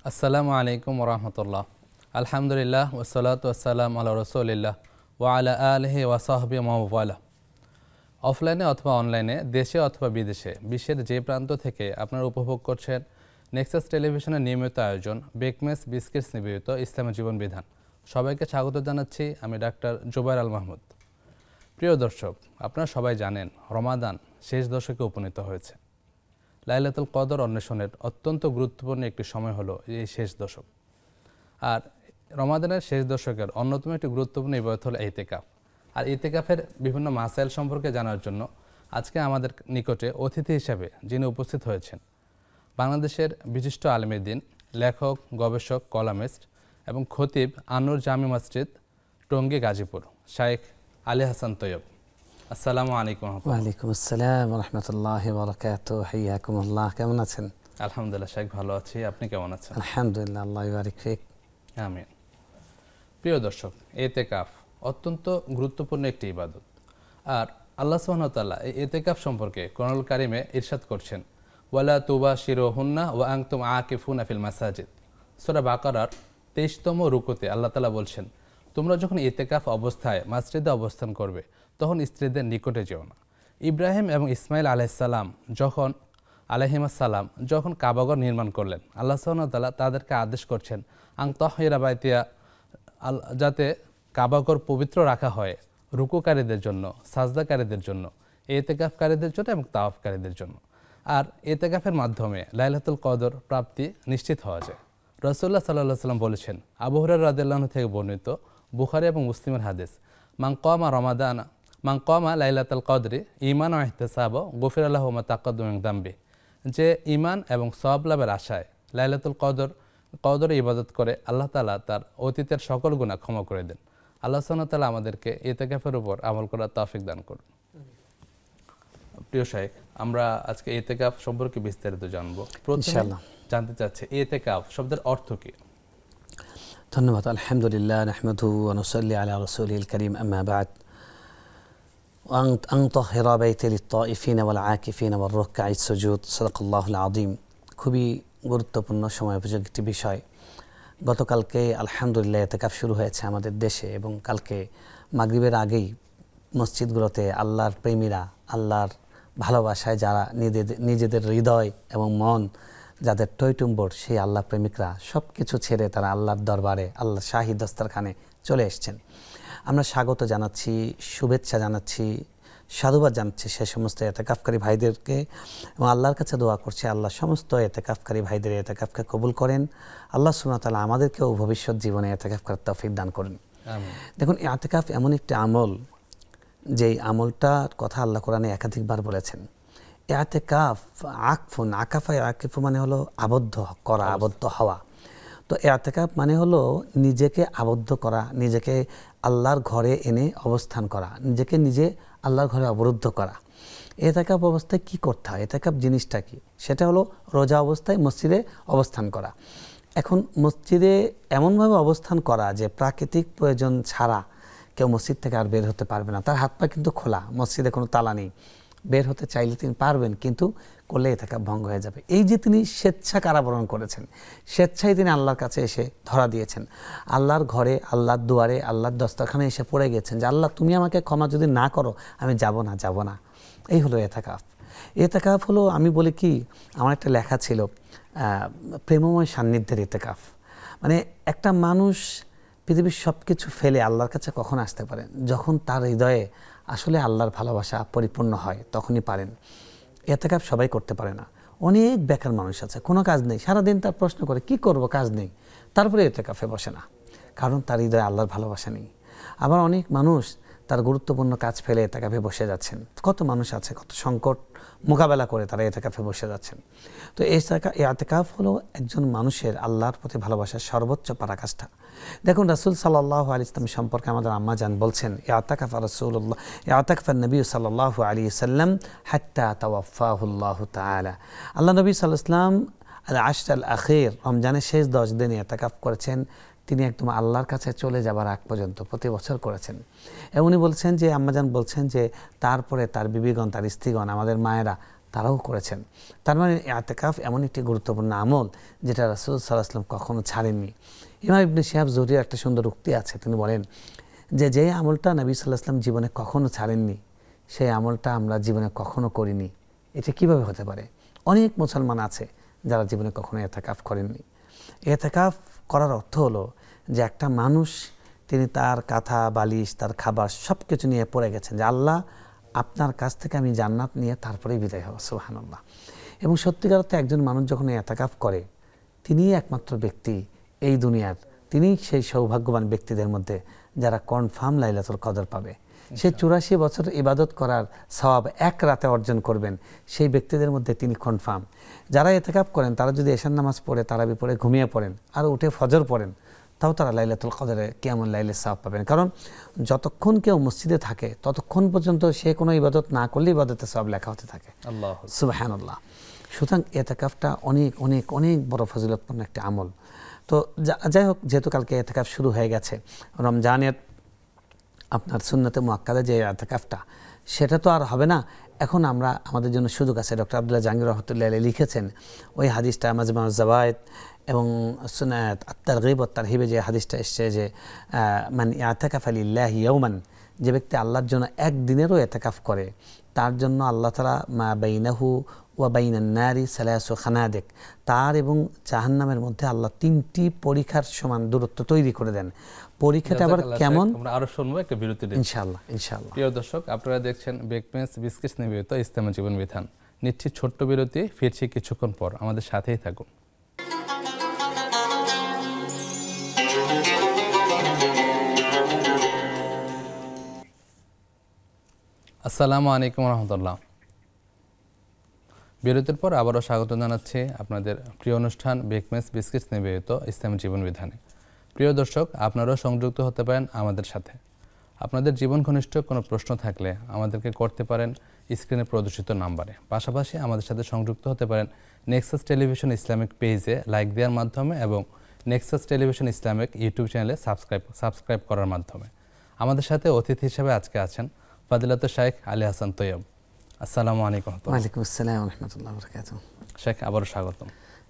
আসসালামু আলাইকুম ওরহমতুল্লাহ। আলহামদুলিল্লাহ ওয়াসসালাতু ওয়াসসালাম আলা রাসূলিল্লাহ ওয়া আলা আলিহি ওয়া সাহবিহি ওয়া অফলাইনে অথবা অনলাইনে, দেশে অথবা বিদেশে, বিশ্বের যে প্রান্ত থেকে আপনারা উপভোগ করছেন নেক্সাস টেলিভিশনের নিয়মিত আয়োজন বেকমেস বিস্কিটস নিবেদিত ইসলামী জীবন বিধান। সবাইকে স্বাগত জানাচ্ছি। আমি ডাক্তার জুবায়ের আল মাহমুদ। প্রিয় দর্শক, আপনারা সবাই জানেন রমাদান শেষ দশকে উপনীত হয়েছে। লাইলাতুল কদর অন্বেষণের অত্যন্ত গুরুত্বপূর্ণ একটি সময় হলো এই শেষ দশক। আর রমাদানের শেষ দশকের অন্যতম একটি গুরুত্বপূর্ণ ইবাদত হলো ইতিকাফ। আর ইতিকাফের বিভিন্ন মাসাইল সম্পর্কে জানার জন্য আজকে আমাদের নিকটে অতিথি হিসাবে যিনি উপস্থিত হয়েছেন বাংলাদেশের বিশিষ্ট আলেমে দ্বীন, লেখক, গবেষক, কলামিস্ট এবং খতিব আনুর জামি মসজিদ, টঙ্গী, গাজীপুর, শাইখ আলী হাসান তৈয়ব। আসসালামু আলাইকুম। ওয়ালাইকুম আসসালাম ওয়া রাহমাতুল্লাহি ওয়া বারাকাতুহু। হাইয়াকুমুল্লাহ। কেমন আছেন? আলহামদুলিল্লাহ শাইখ, ভালো আছি। আপনি কেমন আছেন? আলহামদুলিল্লাহ, আল্লাহ ইবারিক ফিক। আমিন। প্রিয় দর্শক, ইতিকাফ অত্যন্ত গুরুত্বপূর্ণ একটি ইবাদত। আর আল্লাহ সুবহানাহু ওয়া তাআলা এই ইতিকাফ সম্পর্কে কোরআনুল কারিমে ইরশাদ করছেন, ওয়ালা তুবাশিরুহুন্না ওয়া আনতুম আকিফুনা ফিল মাসাজিদ। সূরা বাকারার 23তম রুকুতে আল্লাহ তাআলা বলছেন, তোমরা যখন ইতিকাফ অবস্থায় মসজিদে অবস্থান করবে তখন স্ত্রীদের নিকটে যেও না। ইব্রাহিম এবং ইসমাইল আলাইহিসসালাম যখন কাবাঘর নির্মাণ করলেন, আল্লাহ সুবহানাহু ওয়া তাআলা তাদেরকে আদেশ করছেন আন তাহিরা বাইতিয়া, যাতে কাবাঘর পবিত্র রাখা হয় রুকুকারীদের জন্য, সাজদাকারীদের জন্য, ইতিকাফকারীদের জন্য এবং তাওয়াফকারীদের জন্য। আর ইতিকাফের মাধ্যমে লাইলাতুল কদর প্রাপ্তি নিশ্চিত হওয়া যায়। রাসূলুল্লাহ সাল্লাল্লাহু আলাইহি ওয়াসাল্লাম বলেছেন, আবু হুরায়রা রাদিয়াল্লাহু আনহু থেকে বর্ণিত, বুখারী এবং মুসলিমের হাদিস, মান কামা লাইলাতুল কদরি ঈমানান ওয়া ইহতিসাবান গুফিরা লাহু মা তাকাদ্দামা মিন যামবি। যে ঈমান এবং সওয়াব লাভের আশায় লাইলাতুল কদরে ইবাদত করে, আল্লাহ তাআলা তার অতীতের সকল গুনাহ ক্ষমা করে দেন। আল্লাহ সুবহানাহু ওয়া তাআলা আমাদেরকে ইতিকাফের উপর আমল করার তৌফিক দান করুন। প্রিয় শাইখ, আমরা আজকে ইতিকাফ সম্পর্কে বিস্তারিত জানবো। ইনশাআল্লাহ জানতে চাচ্ছি ইতিকাফ শব্দের অর্থ কি? ধন্যবাদ। আলহামদুলিল্লাহ, নাহমাদুহু ওয়া নুসাল্লি আলা রাসূলিল কারীম, আম্মা বা'দ। আন তাহিরা বাইতি লিত-তাইফিনা ওয়াল আকিফিনা ওয়ার রুকআই সুজুদ। সাদাকাল্লাহুল আযীম। খুবই গুরুত্বপূর্ণ সময়োপযোগী একটি বিষয়। গতকালকে আলহামদুলিল্লাহ ইতিকাফ শুরু হয়েছে আমাদের দেশে, এবং কালকে মাগরিবের আগেই মসজিদগুলোতে আল্লাহর প্রেমীরা, আল্লাহর ভালোবাসায় যারা নিজেদের হৃদয় এবং মন যাদের টইটুম্বর, সেই আল্লাহ প্রেমিকরা সব কিছু ছেড়ে তারা আল্লাহর দরবারে, আল্লাহ শাহী দস্তরখানে চলে এসছেন। আমরা স্বাগত জানাচ্ছি, শুভেচ্ছা জানাচ্ছি, সাধুবাদ জানাচ্ছি সে সমস্ত ইতিকাফকারী ভাইদেরকে, এবং আল্লাহর কাছে দোয়া করছি আল্লাহ সমস্ত ইতিকাফকারী ভাইদের ইতিকাফকে কবুল করেন। আল্লাহ সুবহানাহু ওয়া তাআলা আমাদেরকেও ভবিষ্যৎ জীবনে ইতিকাফ করার তৌফিক দান করেন। দেখুন, ইতিকাফ এমন একটি আমল, যেই আমলটার কথা আল্লাহ কোরআনে একাধিকবার বলেছেন। ইতিকাফ আকফুন, আকাফা আকিফু মানে হলো আবদ্ধ করা, আবদ্ধ হওয়া। তো ইতিকাফ মানে হলো নিজেকে আবদ্ধ করা, নিজেকে আল্লাহর ঘরে এনে অবস্থান করা, নিজেকে নিজে আল্লাহর ঘরে অবরুদ্ধ করা। ইতিকাফ অবস্থায় কি করতে হয়? ইতিকাফ জিনিসটা কি? সেটা হলো রোজা অবস্থায় মসজিদে অবস্থান করা। এখন মসজিদে এমনভাবে অবস্থান করা যে প্রাকৃতিক প্রয়োজন ছাড়া কেউ মসজিদ থেকে আর বের হতে পারবে না। তার হাত পা কিন্তু খোলা, মসজিদে কোনো তালা নেই, বের হতে চাইলে তিনি পারবেন, কিন্তু করলে ইতিকাফ ভঙ্গ হয়ে যাবে। এই যে তিনি স্বেচ্ছা কারাবরণ করেছেন, স্বেচ্ছায় তিনি আল্লাহর কাছে এসে ধরা দিয়েছেন, আল্লাহর ঘরে, আল্লাহর দুয়ারে, আল্লাহর দস্তরখানে এসে পড়ে গেছেন যে আল্লাহ তুমি আমাকে ক্ষমা যদি না করো আমি যাব না। এই হলো ইতিকাফ। ইতিকাফ হলো, আমি বলি কি, আমার একটা লেখা ছিল প্রেমময় সান্নিধ্যের ইতিকাফ। মানে একটা মানুষ পৃথিবীর সব কিছু ফেলে আল্লাহর কাছে কখন আসতে পারেন? যখন তার হৃদয়ে আসলে আল্লাহর ভালোবাসা পরিপূর্ণ হয়, তখনই পারেন। ইতিকাফ সবাই করতে পারে না। অনেক বেকার মানুষ আছে, কোনো কাজ নেই, সারাদিন তার প্রশ্ন করে কি করব, কাজ নেই, তারপরে ইতিকাফে বসে না, কারণ তার হৃদয়ে আল্লাহর ভালোবাসা নেই। আবার অনেক মানুষ তার গুরুত্বপূর্ণ কাজ ফেলে ইতিকাফে বসে যাচ্ছেন। কত মানুষ আছে, কত সংকট মোকাবেলা করে তারা ইতিকাফে বসে যাচ্ছেন। তো ইতিকাফ হলো একজন মানুষের আল্লাহর প্রতি ভালোবাসার সর্বোচ্চ পরাকাষ্ঠা। দেখুন, রাসূল সাল্লাল্লাহু আলাইহি ওয়াসাল্লাম সম্পর্কে আমাদের আম্মা জান বলছেন, ইতিকাফা রাসূলুল্লাহ, ইতিকাফা নবী সাল্লাল্লাহু আলাইহি ওয়াসাল্লাম হাত্তা তাওয়াফাহুল্লাহু তাআলা। আল্লাহ নবী সাল্লাল্লাহু আলাইহি ওয়াসাল্লাম আল-আশর আল-আখির, রমজানের শেষ 10 দিন ইতিকাফ করেছেন। তিনি একদম আল্লাহর কাছে চলে যাবার আগ পর্যন্ত প্রতি বছর করেছেন। এবং উনি বলছেন যে, আম্মাজান বলছেন যে তারপরে তার বিবিগণ, তার স্ত্রীগণ, আমাদের মায়েরা তারাও করেছেন। তার মানে ইতিকাফ এমন একটি গুরুত্বপূর্ণ আমল যেটা রাসূল সাল্লাল্লাহু আলাইহি ওয়াসাল্লাম কখনো ছাড়েননি। ইমাম ইবনে শিহাব জুহরির একটা সুন্দর উক্তি আছে, তিনি বলেন যে আমলটা নবী সাল্লাল্লাহু আলাইহি ওয়াসাল্লাম জীবনে কখনো ছাড়েননি সেই আমলটা আমরা জীবনে কখনো করিনি। এটা কিভাবে হতে পারে? অনেক মুসলমান আছে যারা জীবনে কখনো ইতিকাফ করেননি। ইতিকাফ করার অর্থ হলো যে একটা মানুষ তিনি তার কাঁথা বালিশ তার খাবার সব কিছু নিয়ে পড়ে গেছেন যে আল্লাহ আপনার কাছ থেকে আমি জান্নাত নিয়ে তারপরেই বিদায় হব। সুবহানাল্লাহ। এবং সত্যিকার অর্থে একজন মানুষ যখন ইতিকাফ করে তিনিই একমাত্র ব্যক্তি এই দুনিয়ার, তিনিই সেই সৌভাগ্যবান ব্যক্তিদের মধ্যে যারা কনফার্ম লাইলাতুল কদর পাবে। সে 84 বছর ইবাদত করার সওয়াব এক রাতে অর্জন করবেন, সেই ব্যক্তিদের মধ্যে তিনি কনফার্ম। যারা ইতিকাফ করেন তারা যদি এশার নামাজ পড়ে তারাবি পড়ে ঘুমিয়ে পড়েন আর উঠে ফজর পড়েন, তাও তারা লাইলাতুল কদরে কিয়ামুল লাইলের সওয়াব পাবেন। কারণ যতক্ষণ কেউ মসজিদে থাকে ততক্ষণ পর্যন্ত সে কোনো ইবাদত না করলে ইবাদতের সওয়াব লেখা হতে থাকে। আল্লাহ সুবহানাল্লাহ। সুতরাং ইতিকাফটা অনেক অনেক অনেক বড় ফজিলতপূর্ণ একটা আমল। তো যাই হোক, যেহেতু কালকে ইতিকাফ শুরু হয়ে গেছে, রমজানের আপনার সুন্নতে মুআক্কাদা যে ইতিকাফটা সেটা তো আর হবে না। এখন আমরা আমাদের জন্য সুযোগ আছে। ডক্টর আব্দুল্লাহ জাহাঙ্গীর রহমতুল্লাহ আলাইহি লিখেছেন ওই হাদিসটা মাজমাউজ জাওয়ায়েদ এবং সুনাত আত-তারগীব ওয়াত তারহিবে যে হাদিসটা এসেছে যে মান ইয়াতাকাফা লিল্লাহি ইয়াওমান, যে ব্যক্তি আল্লাহর জন্য একদিনেরও ইতিকাফ করে তার জন্য আল্লাহ তাআলা মা বাইনাহু ওয়া বাইনান নারি সালাসু খানাদিক, তার এবং জাহান্নামের মধ্যে আল্লাহ 3টি পরীক্ষার সমান দূরত্ব তৈরি করে দেন। পরীক্ষাটা আবার কেমন আমরা আরো শুনবো একটা বিরতি। ইনশাআল্লাহ ইনশাআল্লাহ। প্রিয় দর্শক, আপনারা দেখছেন বেকমেন্স বিস্কিটস নিবেদিত ইসলামী জীবন বিধান। নিচ্ছি ছোট্ট বিরতি, ফিরছি কিছুক্ষণ পর, আমাদের সাথেই থাকুন। আসসালামু আলাইকুম রহমতুল্লাহ। বিরতির পর আবারও স্বাগত জানাচ্ছি আপনাদের প্রিয় অনুষ্ঠান বেকমেন্স বিস্কিটস নিবেদিত ইসলামী জীবন বিধানে। প্রিয় দর্শক, আপনারাও সংযুক্ত হতে পারেন আমাদের সাথে। আপনাদের জীবন ঘনিষ্ঠ কোনো প্রশ্ন থাকলে আমাদেরকে করতে পারেন স্ক্রিনে প্রদর্শিত নাম্বারে। পাশাপাশি আমাদের সাথে সংযুক্ত হতে পারেন নেক্সাস টেলিভিশন ইসলামিক পেজে লাইক দেওয়ার মাধ্যমে এবং নেক্সাস টেলিভিশন ইসলামিক ইউটিউব চ্যানেলে সাবস্ক্রাইব করার মাধ্যমে। আমাদের সাথে অতিথি হিসেবে আজকে আছেন ফাদিলাতুল শাইখ আলী হাসান তৈয়ব। আসসালামু আলাইকুম। ওয়ালাইকুম আসসালাম ওয়া রাহমাতুল্লাহি ওয়া বারাকাতুহু। শেখ, আবারও স্বাগতম।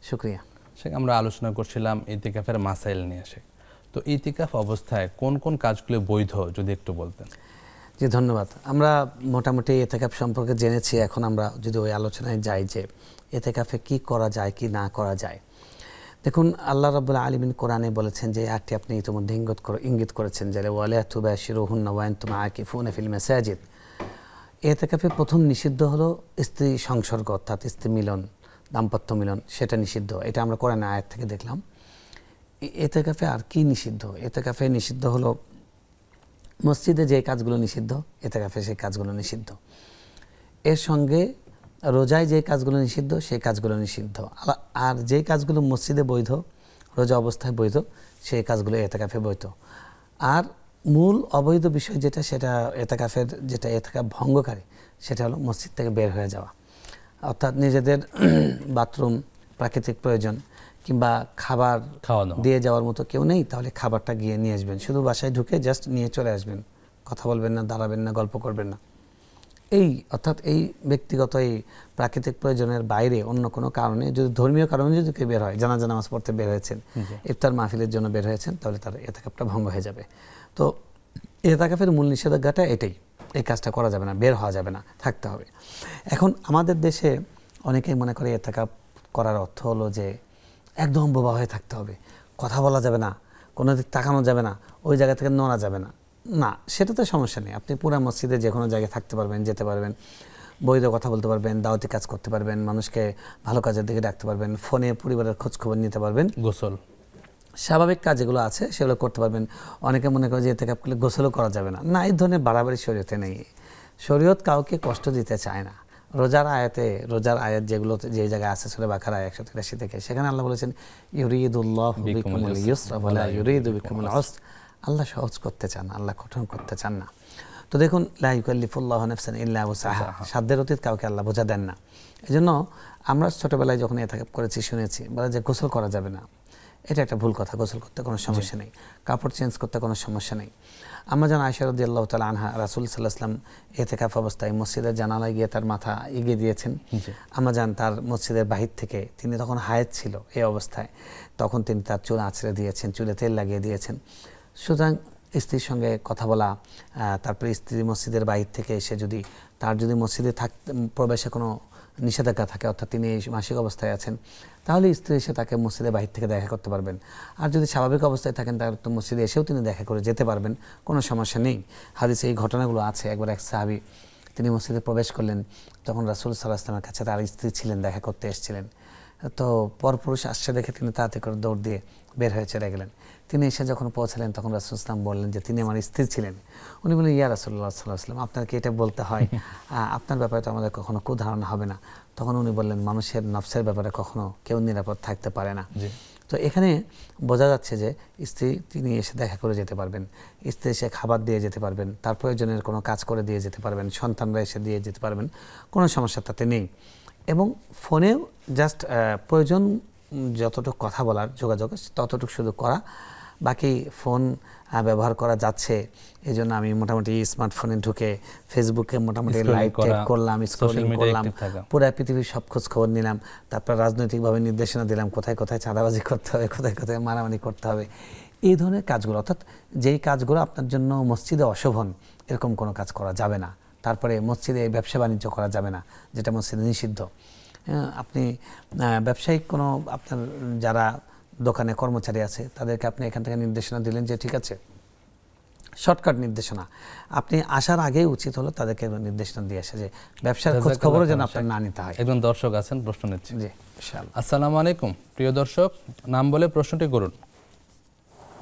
শুকরিয়া। শেখ, আমরা আলোচনা করছিলাম ইতিকাফের মাসাইল নিয়ে। শেখ, তো ইতিকাফ অবস্থায় কোন কোন কাজগুলো বৈধ যদি একটু বলতেন। জি ধন্যবাদ। আমরা মোটামুটি ইতিকাফ সম্পর্কে জেনেছি। এখন আমরা যদি ওই আলোচনায় যাই যে ইতিকাফে কি করা যায় কি না করা যায়। দেখুন, আল্লাহ রাব্বুল আলামিন কোরআনে বলেছেন যে আয়াতটি আপনি ইতিমধ্যে ইঙ্গিত করেছেন যে ওয়ালা তুবাশিরুহুন্না ওয়া আনতুম আকিফুনা ফিল মাসাজিদ। ইতিকাফে প্রথম নিষিদ্ধ হলো স্ত্রী সংসর্গ, অর্থাৎ স্ত্রী মিলন, দাম্পত্য মিলন, সেটা নিষিদ্ধ। এটা আমরা কোরআনে আয়াত থেকে দেখলাম। ইতিকাফে আর কি নিষিদ্ধ? ইতিকাফে নিষিদ্ধ হলো মসজিদে যে কাজগুলো নিষিদ্ধ, ইতিকাফে সেই কাজগুলো নিষিদ্ধ। এর সঙ্গে রোজায় যে কাজগুলো নিষিদ্ধ সেই কাজগুলো নিষিদ্ধ। আর যে কাজগুলো মসজিদে বৈধ, রোজা অবস্থায় বৈধ, সেই কাজগুলো ইতিকাফে বৈধ। আর মূল অবৈধ বিষয় যেটা, সেটা ইতিকাফের যেটা ইতিকাফ ভঙ্গকারী, সেটা হলো মসজিদ থেকে বের হয়ে যাওয়া। অর্থাৎ নিজেদের বাথরুম, প্রাকৃতিক প্রয়োজন কিংবা খাবার দিয়ে যাওয়ার মতো কেউ নেই, তাহলে খাবারটা গিয়ে নিয়ে আসবেন। শুধু বাসায় ঢুকে জাস্ট নিয়ে চলে আসবেন, কথা বলবেন না, দাঁড়াবেন না, গল্প করবেন না। অর্থাৎ এই ব্যক্তিগত এই প্রাকৃতিক প্রয়োজনের বাইরে অন্য কোনো কারণে, যদি ধর্মীয় কারণে যদি কেউ বের হয়, জানাজা নামাজ পড়তে বের হয়েছেন, ইফতার মাহফিলের জন্য বের হয়েছেন, তাহলে তার ইতিকাফটা ভঙ্গ হয়ে যাবে। তো ইতিকাফের মূল নিষেধাজ্ঞাটা এটাই, এই কাজটা করা যাবে না, বের হওয়া যাবে না, থাকতে হবে। এখন আমাদের দেশে অনেকেই মনে করে ইতিকাফ করার অর্থ হলো যে একদম বোবা হয়ে থাকতে হবে, কথা বলা যাবে না, কোনো দিক তাকানো যাবে না, ওই জায়গা থেকে নড়া যাবে না। না, সেটা তো সমস্যা নেই। আপনি পুরো মসজিদে যে কোনো জায়গায় থাকতে পারবেন, যেতে পারবেন, বৈধ কথা বলতে পারবেন, দাওয়াতি কাজ করতে পারবেন, মানুষকে ভালো কাজের দিকে ডাকতে পারবেন, ফোনে পরিবারের খোঁজ খবর নিতে পারবেন, গোসল, স্বাভাবিক কাজ যেগুলো আছে সেগুলো করতে পারবেন। অনেকে মনে করে যে ইতিকাফ করলে গোসলও করা যাবে না। না, এই ধরনের বাড়াবাড়ি শরীয়তে নেই। শরীয়ত কাউকে কষ্ট দিতে চায় না। রোজার আয়াত যেগুলো যে জায়গায় আছে সূরা বাকারা 183 থেকে, সেখানে আল্লাহ বলেছেন ইউরিদুল্লাহু বিকুমুল ইউসরা ওয়ালা ইউরিদু বিকুমুল উসর। আল্লাহ সহজ করতে চান, আল্লাহ কঠিন করতে চান না। তো দেখুন, লা ইউকাল্লিফুল্লাহু নাফসান ইল্লা উসআহা, সাধ্যের অতীত কাউকে আল্লাহ বোঝা দেন না। এজন্য আমরা ছোটবেলায় যখন ইতিকাফ করেছি শুনেছি বলে যে গোসল করা যাবে না, এটা একটা ভুল কথা। গোসল করতে কোনো সমস্যা নেই, কাপড় চেঞ্জ করতে কোনো সমস্যা নেই। আম্মা জান আয়েশা রাদিয়াল্লাহু তাআলা আনহা রাসূল সাল্লাল্লাহু আলাইহি ওয়াসাল্লাম ইতিকাফ অবস্থায় মসজিদের জানালায় গিয়ে তার মাথা এগিয়ে দিয়েছেন। আম্মা জান তার মসজিদের বাহির থেকে, তিনি তখন হায়েত ছিল এই অবস্থায়, তখন তিনি তার চুল আঁচড়ে দিয়েছেন, চুলে তেল লাগিয়ে দিয়েছেন। সুতরাং স্ত্রীর সঙ্গে কথা বলা, তারপরে স্ত্রী মসজিদের বাহির থেকে এসে যদি তার যদি মসজিদে প্রবেশে কোনো নিষেধাজ্ঞা থাকে, অর্থাৎ তিনি এই মাসিক অবস্থায় আছেন, তাহলে স্ত্রী এসে তাকে মসজিদের বাহির থেকে দেখা করতে পারবেন। আর যদি স্বাভাবিক অবস্থায় থাকেন তাহলে তো মসজিদে এসেও তিনি দেখা করে যেতে পারবেন, কোনো সমস্যা নেই। হাদিসে এই ঘটনাগুলো আছে। একবার এক সাহাবী তিনি মসজিদে প্রবেশ করলেন, তখন রাসূল সাল্লাল্লাহু আলাইহি ওয়াসাল্লামের কাছে তার স্ত্রী ছিলেন, দেখা করতে এসেছিলেন। তো পরপুরুষ আসছে দেখে তিনি তাড়াতাড়ি করে দৌড় দিয়ে বের হয়ে চলে গেলেন। তিনি এসে যখন পৌঁছালেন তখন রাসূল সাল্লাল্লাহু আলাইহি ওয়াসাল্লাম বললেন যে তিনি আমার স্ত্রী ছিলেন। উনি বললেন, ইয়া রাসূলুল্লাহ সাল্লাল্লাহু আলাইহি ওয়াসাল্লাম, আপনাকে এটা বলতে হয়? আপনার ব্যাপারে তো আমাদের কখনো কুধারণা হবে না। তখন উনি বললেন, মানুষের নফসের ব্যাপারে কখনো কেউ নিরাপদ থাকতে পারে না। তো এখানে বোঝা যাচ্ছে যে স্ত্রী তিনি এসে দেখা করে যেতে পারবেন, স্ত্রী এসে খাবার দিয়ে যেতে পারবেন, তার প্রয়োজনের কোনো কাজ করে দিয়ে যেতে পারবেন, সন্তানরা এসে দিয়ে যেতে পারবেন, কোনো সমস্যা তাতে নেই। এবং ফোনেও জাস্ট প্রয়োজন যতটুকু কথা বলার, যোগাযোগ, ততটুকু শুধু করা। বাকি ফোন ব্যবহার করা যাচ্ছে, এই জন্য আমি মোটামুটি স্মার্টফোনে ঢুকে ফেসবুকে মোটামুটি লাইভ টেক করলাম, স্ক্রলিং করলাম, পুরো পৃথিবীর সব খোঁজ খবর নিলাম, তারপর রাজনৈতিকভাবে নির্দেশনা দিলাম কোথায় কোথায় চাঁদাবাজি করতে হবে, কোথায় কোথায় মারামারি করতে হবে, এই ধরনের কাজগুলো, অর্থাৎ যেই কাজগুলো আপনার জন্য মসজিদে অশোভন, এরকম কোনো কাজ করা যাবে না। তারপরে মসজিদে ব্যবসা বাণিজ্য করা যাবে না, যেটা মসজিদে নিষিদ্ধ। আপনি ব্যবসায়িক কোনো, আপনার যারা দোকানে কর্মচারী আছে তাদেরকে আপনি এখান থেকে নির্দেশনা দিলেন যে ঠিক আছে, শর্টকাট নির্দেশনা, আপনি আসার আগেই উচিত হলো তাদেরকে নির্দেশনা দিয়ে আসে যে ব্যবসার খোঁজ খবরও যেন আপনার না নিতে হয়। একজন দর্শক আছেন, প্রশ্ন নিচ্ছি। জি ইনশাআল্লাহ। আসসালামু আলাইকুম প্রিয় দর্শক, নাম বলে প্রশ্নটি করুন।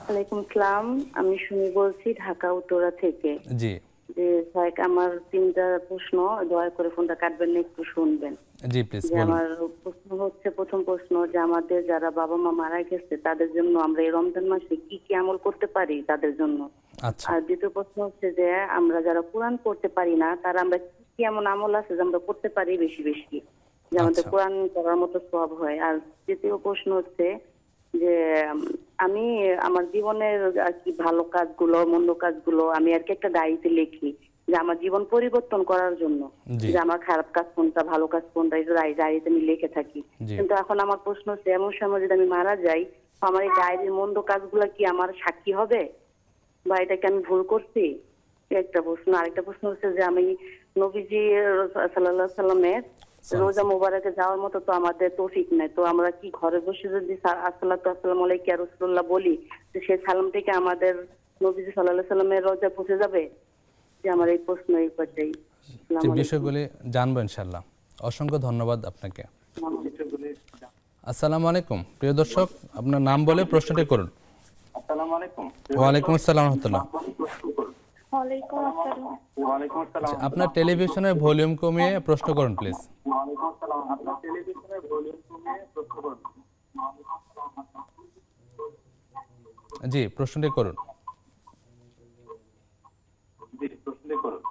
ওয়ালাইকুম সালাম, আমি সুমি বলছি ঢাকা উত্তরা থেকে। জি যে স্যার, আমার 3টা প্রশ্ন, দয়া করে ফোনটা কাটবেন না, একটু শুনবেন। জি প্লিজ যে বলুন। আমার প্রশ্ন হচ্ছে, প্রথম প্রশ্ন যে আমাদের যারা বাবা মা মারা গেছে তাদের জন্য আমরা এই রমজান মাসে কি কি আমল করতে পারি তাদের জন্য। আচ্ছা, আর দ্বিতীয় প্রশ্ন হচ্ছে যে আমরা যারা কোরআন পড়তে পারি না তারা আমরা কি কি এমন আমল আছে যে আমরা করতে পারি বেশি বেশি, যে আমাদের আচ্ছা। কোরআন পড়ার মতো সওয়াব হয়। আর তৃতীয় প্রশ্ন হচ্ছে যে আমি আমার জীবনের আর কি ভালো কাজগুলো মন্দ কাজগুলো আমি আর কি একটা ডায়েরিতে লিখি, যে আমার জীবন পরিবর্তন করার জন্য, জি। যে আমার খারাপ কাজ কোনটা ভালো কাজ কোনটা, এটা ডায়েরিতে আমি লিখে থাকি। জি। কিন্তু এখন আমার প্রশ্ন হচ্ছে, এমন সময় যদি আমি মারা যাই, তো আমার এই ডায়েরির মন্দ কাজগুলো কি আমার সাক্ষী হবে, বা এটাকে আমি ভুল করছি? একটা প্রশ্ন। আরেকটা প্রশ্ন হচ্ছে যে আমি নবীজি সাল্লাল্লাহু আলাইহি সাল্লামের রোজা মোবারকে যাওয়ার মতো তো আমাদের তৌফিক নাই, তো আমরা কি ঘরে বসে যদি আসসালামু আলাইকুম ইয়া রাসূলুল্লাহ বলি, তো সেই সালাম থেকে আমাদের নবীজি সাল্লাল্লাহু আলাইহি সাল্লামের রোজা পৌঁছে যাবে? যে আমার এই প্রশ্ন, এই পর্যায়ে। যে বিষয়গুলি জানবো ইনশাআল্লাহ। অসংখ্য ধন্যবাদ আপনাকে। আসসালামু আলাইকুম প্রিয় দর্শক, আপনার নাম বলে প্রশ্নটি করুন। আসসালামু আলাইকুম। ওয়ালাইকুম আসসালাম ওয়া রাহমাতুল্লাহ। ওয়ালাইকুম আসসালাম। ওয়ালাইকুম আসসালাম। আপনার টেলিভিশনের ভলিউম কমিয়ে প্রশ্ন করুন প্লিজ। ওয়ালাইকুম আসসালাম। আপনার টেলিভিশনের ভলিউম কমিয়ে প্রশ্ন করুন। জি প্রশ্নটি করুন। জি প্রশ্ন করুন।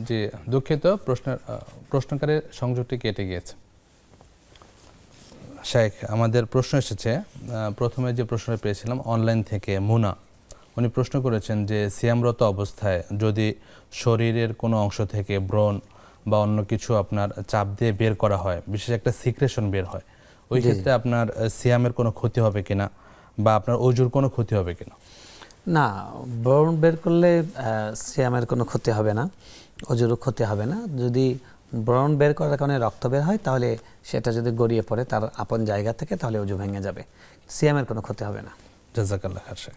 জি দুঃখিত, প্রশ্নকারীর সংযোগটি কেটে গিয়েছে। শেখ, আমাদের প্রশ্ন এসেছে, প্রথমে যে প্রশ্নটা পেয়েছিলাম অনলাইন থেকে মুনা, উনি প্রশ্ন করেছেন যে সিয়ামরত অবস্থায় যদি শরীরের কোনো অংশ থেকে ব্রণ বা অন্য কিছু আপনার চাপ দিয়ে বের করা হয়, বিশেষ একটা সিক্রেশন বের হয়, ওই ক্ষেত্রে আপনার সিয়ামের কোনো ক্ষতি হবে কিনা বা আপনার অজুর কোনো ক্ষতি হবে কিনা? না, ব্রণ বের করলে সিয়ামের কোনো ক্ষতি হবে না, অজুরও ক্ষতি হবে না। যদি ব্রণ বের করার কারণে রক্ত বের হয় তাহলে সেটা যদি গড়িয়ে পড়ে তার আপন জায়গা থেকে, তাহলে অজু ভেঙে যাবে, সিয়ামের কোনো ক্ষতি হবে না। জাযাকাল্লাহ খাইর শেখ।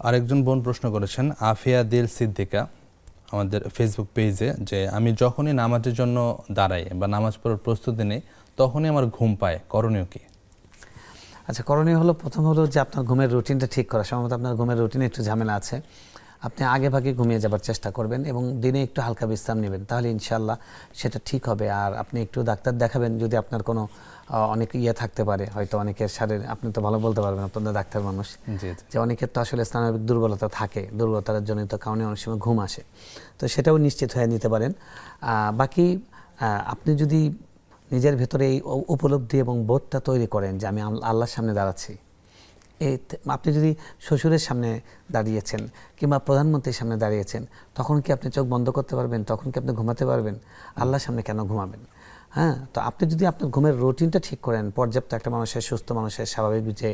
আরেকজন বোন প্রশ্ন করেছেন, আফিয়া দিল সিদ্দিকা, আমাদের ফেসবুক পেজে, যে আমি যখনই নামাজের জন্য দাঁড়াই বা নামাজ পড়ার প্রস্তুতি নিই তখনই আমার ঘুম পায়, করণীয় কি? আচ্ছা, করণীয় হলো, প্রথম হলো যে আপনার ঘুমের রুটিনটা ঠিক করা। সম্ভবত আপনার ঘুমের রুটিনে একটু ঝামেলা আছে, আপনি আগে ভাগে ঘুমিয়ে যাবার চেষ্টা করবেন এবং দিনে একটু হালকা বিশ্রাম নেবেন, তাহলে ইনশাআল্লাহ সেটা ঠিক হবে। আর আপনি একটু ডাক্তার দেখাবেন যদি আপনার কোনো অনেক থাকতে পারে, হয়তো অনেকের শারীরিক, আপনি তো ভালো বলতে পারবেন, আপনাদের ডাক্তার মানুষ, যে অনেকের তো আসলে স্নায়বিক দুর্বলতা থাকে, দুর্বলতার জনিত কারণে অনেক সময় ঘুম আসে, তো সেটাও নিশ্চিত হয়ে নিতে পারেন। বাকি আপনি যদি নিজের ভেতরে এই উপলব্ধি এবং বোধটা তৈরি করেন যে আমি আল্লাহর সামনে দাঁড়াচ্ছি। আপনি যদি শ্বশুরের সামনে দাঁড়িয়েছেন কিংবা প্রধানমন্ত্রীর সামনে দাঁড়িয়েছেন, তখন কি আপনি চোখ বন্ধ করতে পারবেন? তখন কি আপনি ঘুমাতে পারবেন? আল্লাহর সামনে কেন ঘুমাবেন? হ্যাঁ, তো আপনি যদি আপনার ঘুমের রুটিনটা ঠিক করেন, পর্যাপ্ত একটা মানুষের, সুস্থ মানুষের স্বাভাবিক যে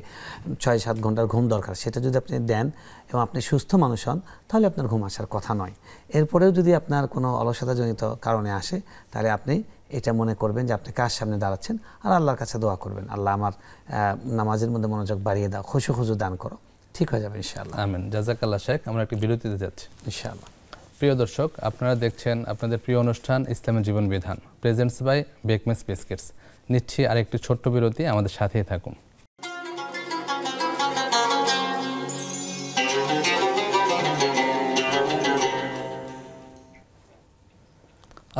6-7 ঘন্টার ঘুম দরকার, সেটা যদি আপনি দেন এবং আপনি সুস্থ মানুষ হন, তাহলে আপনার ঘুম আসার কথা নয়। এরপরেও যদি আপনার কোনো অলসতাজনিত কারণে আসে, তাহলে আপনি এটা মনে করবেন যে আপনি কার সামনে দাঁড়াচ্ছেন, আর আল্লাহর কাছে দোয়া করবেন, আল্লাহ আমার নামাজের মধ্যে মনোযোগ বাড়িয়ে দাও, খুশু দান করো, ঠিক হয়ে যাবে ইনশাআল্লাহ। আমিন। জাযাকাল্লাহ শেখ। আমরা একটি বিরতিতে যাচ্ছি ইনশাআল্লাহ। প্রিয় দর্শক, আপনারা দেখছেন আপনাদের প্রিয় অনুষ্ঠান ইসলামের জীবন বিধান, প্রেজেন্টস বাই বেকমেস বিস্কিটস। নিচ্ছি আরেকটি ছোট্ট বিরতি, আমাদের সাথেই থাকুন।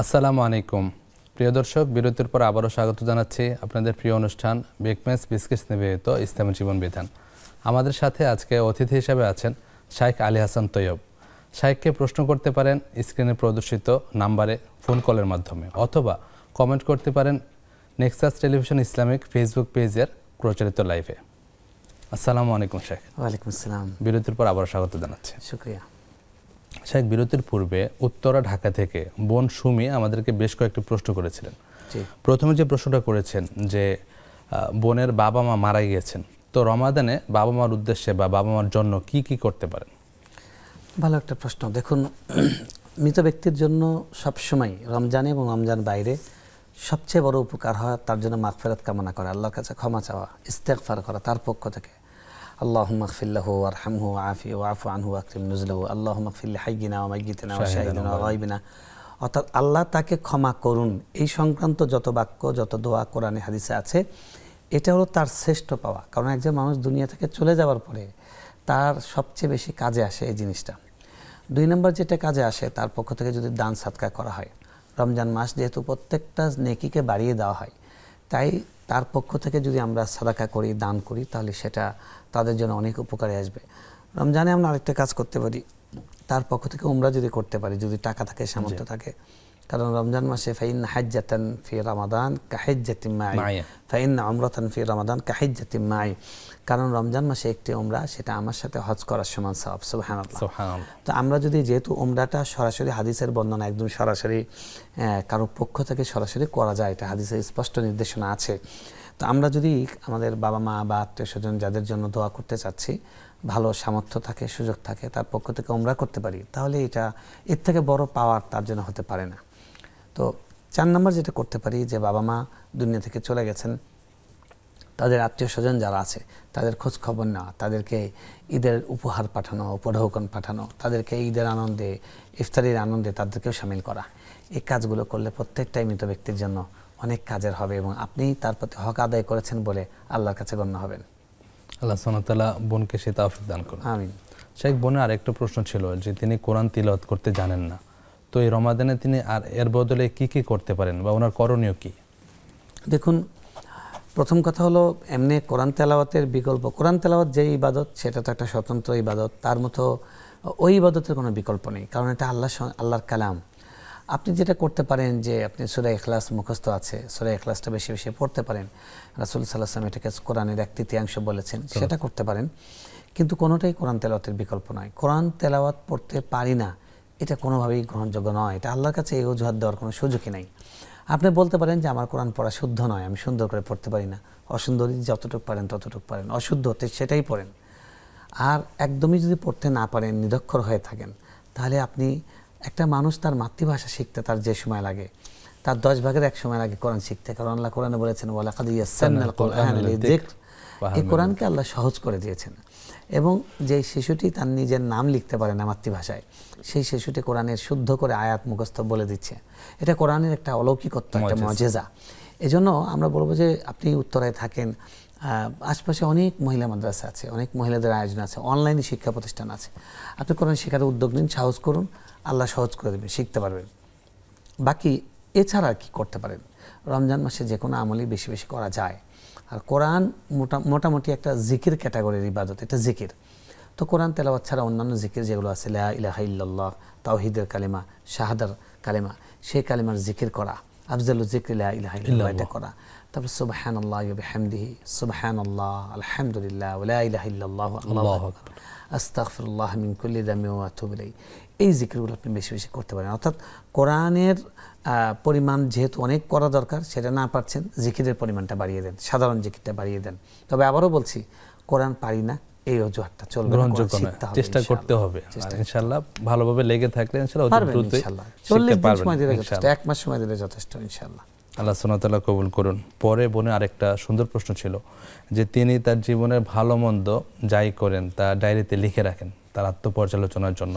আসসালামু আলাইকুম প্রিয় দর্শক, বিরতির পর আবারও স্বাগত জানাচ্ছি আপনাদের প্রিয় অনুষ্ঠান বেকমেস বিস্কিটস নিবেদিত ইসলামের জীবন বিধান। আমাদের সাথে আজকে অতিথি হিসেবে আছেন শাইখ আলী হাসান তৈয়ব। শাইখকে প্রশ্ন করতে পারেন স্ক্রিনে প্রদর্শিত নাম্বারে ফোন কলের মাধ্যমে, অথবা কমেন্ট করতে পারেন নেক্সাস টেলিভিশন ইসলামিক ফেসবুক পেজের প্রচারিত লাইভে। আসসালামু আলাইকুম শেখ। ওয়ালাইকুম আসসালাম। বিরতির পর আবারও স্বাগত জানাচ্ছি। শুকরিয়া। শেখ, বিরতির পূর্বে উত্তরা ঢাকা থেকে বোন সুমি আমাদেরকে বেশ কয়েকটি প্রশ্ন করেছিলেন। প্রথমে যে প্রশ্নটা করেছেন যে বোনের বাবা মা মারা গিয়েছেন, তো রমাদানে বাবা মার উদ্দেশ্যে বা বাবা মার জন্য কি কি করতে পারেন? ভালো একটা প্রশ্ন। দেখুন, মৃত ব্যক্তির জন্য সবসময় রমজানে এবং রমজান বাইরে সবচেয়ে বড় উপকার হয় তার জন্য মাগফিরাত কামনা করা, আল্লাহর কাছে ক্ষমা চাওয়া, ইস্তেগফার করা তার পক্ষ থেকে। আল্লাহুম্মা ইগফির লাহু ওয়ারহামহু ওয়াআফি ওয়াআফু আনহু ওয়াকরিম নুজুলাহু আল্লাহুম্মা ইগফির লিহাইয়িনা ওয়া মাইয়িতিনা ওয়া শাহিদিনা ওয়া গায়বিনা। অর্থাৎ আল্লাহ তাকে ক্ষমা করুন, এই সংক্রান্ত যত বাক্য, যত দোয়া কোরআনে হাদিসে আছে, এটা হলো তার শ্রেষ্ঠ পাওয়া। কারণ একজন মানুষ দুনিয়া থেকে চলে যাওয়ার পরে তার সবচেয়ে বেশি কাজে আসে এই জিনিসটা। 2 নম্বর যেটা কাজে আসে, তার পক্ষ থেকে যদি দান সাদকা করা হয়, রমজান মাস যেহেতু প্রত্যেকটা নেকিকে বাড়িয়ে দেওয়া হয়, তাই তার পক্ষ থেকে যদি আমরা সাদাকা করি, দান করি, তাহলে সেটা তাদের জন্য অনেক উপকারে আসবে। রমজানে আমরা আরেকটা কাজ করতে পারি, তার পক্ষ থেকে উমরা যদি করতে পারি, যদি টাকা থাকে, সামর্থ্য থাকে। কারণ রমজান মাসে ফাইন হাজ্জাতান ফি রমাদান কাহিজ্জাতিন মাই, ফাইন উমরাতান ফি রমাদান কাহিজ্জাতিন মাই। কারণ রমজান মাসে একটি উমরা, সেটা আমার সাথে হজ করার সমান সওয়াব। সুবহানাল্লাহ। তো আমরা যদি, যেহেতু উমরাটা সরাসরি হাদিসের বর্ণনা, একদম সরাসরি কারো পক্ষ থেকে সরাসরি করা যায়, এটা হাদিসের স্পষ্ট নির্দেশনা আছে। তো আমরা যদি আমাদের বাবা মা বা আত্মীয় স্বজন যাদের জন্য দোয়া করতে চাচ্ছি, ভালো সামর্থ্য থাকে, সুযোগ থাকে, তার পক্ষ থেকে উমরা করতে পারি, তাহলে এটা এর থেকে বড় পাওয়ার তার জন্য হতে পারে না। তো 4 নম্বর যেটা করতে পারি, যে বাবা মা দুনিয়া থেকে চলে গেছেন, তাদের আত্মীয় স্বজন যারা আছে তাদের খোঁজ খবর নেওয়া, তাদেরকে ঈদের উপহার পাঠানো, উপঢৌকন পাঠানো, তাদেরকে ঈদের আনন্দে, ইফতারির আনন্দে তাদেরকেও সামিল করা, এই কাজগুলো করলে প্রত্যেকটাই মৃত ব্যক্তির জন্য অনেক কাজের হবে এবং আপনি তার প্রতি হক আদায় করেছেন বলে আল্লাহর কাছে গণ্য হবেন। আল্লাহ সুবহানাহু ওয়া তাআলা বোনকে সে তৌফিক দান করুন। আমিন। শেখ, বোনের আরেকটা প্রশ্ন ছিল যে তিনি কোরআন তিলাওয়াত করতে জানেন না, তো এই রমাদানে তিনি আর এর বদলে কি কি করতে পারেন বা ওনার করণীয় কি? দেখুন, প্রথম কথা হলো, এমনি কোরআন তেলাওয়াতের বিকল্প, কোরআন তেলাওয়াত যে ইবাদত, সেটা তো একটা স্বতন্ত্র ইবাদত, তার মতো ওই ইবাদতের কোনো বিকল্প নেই, কারণ এটা আল্লাহর কালাম। আপনি যেটা করতে পারেন, যে আপনি সূরা ইখলাস মুখস্থ আছে, সূরা ইখলাসটা বেশি বেশি পড়তে পারেন, রাসূল সাল্লাল্লাহু আলাইহি ওয়াসাল্লাম এটাকে কোরআনের 1/3 বলেছেন, সেটা করতে পারেন। কিন্তু কোনোটাই কোরআন তেলাওয়াতের বিকল্প নয়। কোরআন তেলাওয়াত পড়তে পারি না, এটা কোনোভাবেই গ্রহণযোগ্য নয়। এটা আল্লাহর কাছে এই অজুহাত দেওয়ার কোনো সুযোগই নেই। আপনি বলতে পারেন যে আমার কোরআন পড়া শুদ্ধ নয়, আমি সুন্দর করে পড়তে পারি না। অসুন্দরী যতটুকু পারেন ততটুকু পারেন, অশুদ্ধ হতে সেটাই পড়েন। আর একদমই যদি পড়তে না পারেন, নিরক্ষর হয়ে থাকেন, তাহলে আপনি, একটা মানুষ তার মাতৃভাষা শিখতে তার যে সময় লাগে, তার 10 ভাগের 1 সময় লাগে কোরআন শিখতে। কারণ আল্লাহ কোরআনে বলেছেন, ওয়ালাকাদ ইয়াসসারনাল কুরআনা লিযিকর, এই কোরআনকে আল্লাহ সহজ করে দিয়েছেন। এবং যে শিশুটি তার নিজের নাম লিখতে পারে না মাতৃভাষায়, সেই শিশুটি কোরআনের শুদ্ধ করে আয়াত মুখস্থ বলে দিচ্ছে। এটা কোরআনের একটা অলৌকিকত্ব, একটা মুজিজা। এজন্য আমরা বলবো যে আপনি উত্তরায় থাকেন, আশপাশে অনেক মহিলা মাদ্রাসা আছে, অনেক মহিলাদের আয়োজন আছে, অনলাইনে শিক্ষা প্রতিষ্ঠান আছে। আপনি কোরআন শেখার উদ্যোগ নিন, সাহস করুন, আল্লাহ সহজ করে দেবেন, শিখতে পারবেন। বাকি এছাড়া কি করতে পারেন? রমজান মাসে যে কোনো আমলই বেশি বেশি করা যায়। আর কোরআন মোটামুটি একটা জিকির ক্যাটাগরির ইবাদত, এটা জিকির। তো কোরআন তেলাওয়াত ছাড়া অন্যান্য জিকির যেগুলো আছে, লা ইলাহা ইল্লাল্লাহ, তাওহীদের কালিমা, শাহাদার কালিমা, সেই কালিমার জিকির করা, আফজালু যিকরি লা ইলাহা ইল্লাল্লাহ এটা করা, তারপর সুবহানাল্লাহি ওয়া বিহামদিহি, সুবহানাল্লাহ, আলহামদুলিল্লাহ, ওয়া লা ইলাহা ইল্লাল্লাহ, আল্লাহু আকবার, আস্তাগফিরুল্লাহ মিন কুল্লি যামবিন ওয়া আতুবু ইলাইহি। এই জিকিরগুলো আপনি বেশি বেশি করতে পারেন। অর্থাৎ কোরআনের পরিমাণ যেহেতু অনেক করা দরকার, সেটা না পারছেন, জিকিরের পরিমাণটা বাড়িয়ে দেন, সাধারণ জিকিরটা বাড়িয়ে দেন। তবে আবারও বলছি, কোরআন পারি না এই অজুহাতটা চলবে না, চেষ্টা করতে হবে। আর ইনশাআল্লাহ ভালোভাবে লেগে থাকলে ইনশাআল্লাহ পারবেন, দ্রুতই ইনশাআল্লাহ। শিখতে 40 দিন পারবেন সময় দিলে যথেষ্ট, ইনশাআল্লাহ। 1 মাস সময় দিলে যথেষ্ট ইনশাআল্লাহ। আল্লাহ সুবহানাহু ওয়া তাআলা কবুল করুন। পরে বোনের আরেকটা সুন্দর প্রশ্ন ছিল যে তিনি তার জীবনের ভালো মন্দ যাই করেন তা ডায়েরিতে লিখে রাখেন তার আত্মপর্যালোচনার জন্য,